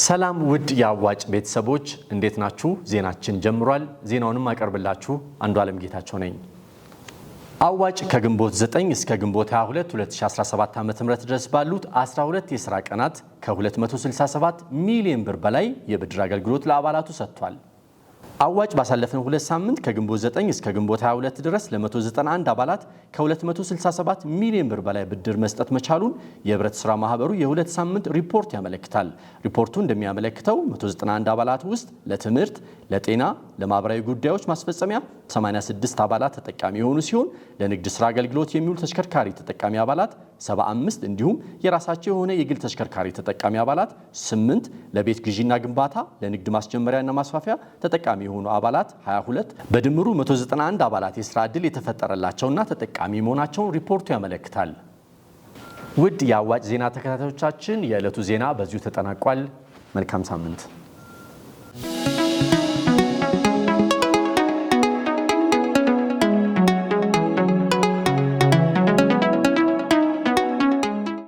ሰላም ውድ የአዋጭ ቤተሰቦች እንዴት ናችሁ? ዜናችን ጀምሯል። ዜናውንም አቀርብላችሁ አንዱዓለም ጌታቸው ነኝ። አዋጭ ከግንቦት 9 እስከ ግንቦት 22 2017 ዓ.ም ድረስ ባሉት 12 የሥራ ቀናት ከ267 ሚሊዮን ብር በላይ የብድር አገልግሎት ለአባላቱ ሰጥቷል። አዋጭ ባሳለፈው 2 ሳምንት ከግንቦት 9 እስከ ግንቦት 22 ድረስ ለ191 አባላት ከ267 ሚሊዮን ብር በላይ ብድር መስጠት መቻሉን የህብረት ሥራ ማህበሩ የ2 ሳምንት ሪፖርት ያመለክታል። ሪፖርቱ እንደሚያመለክተው 191 አባላት ውስጥ ለትምህርት፣ ለጤና፣ ለማህበራዊ ጉዳዮች ማስፈጸሚያ 86 አባላት ተጠቃሚ የሆኑ ሲሆን ለንግድ ሥራ አገልግሎት የሚውሉ ተሽከርካሪ ተጠቃሚ አባላት 75 እንዲሁም የራሳቸው የሆነ የግል ተሽከርካሪ ተጠቃሚ አባላት 8 ለቤት ግዢና ግንባታ ለንግድ ማስጀመሪያና ማስፋፊያ ተጠቃሚ የሆኑ አባላት 22 በድምሩ 191 አባላት የሥራ ዕድል የተፈጠረላቸውና ተጠቃሚ መሆናቸውን ሪፖርቱ ያመለክታል። ውድ የአዋጭ ዜና ተከታታዮቻችን የዕለቱ ዜና በዚሁ ተጠናቋል። መልካም ሳምንት።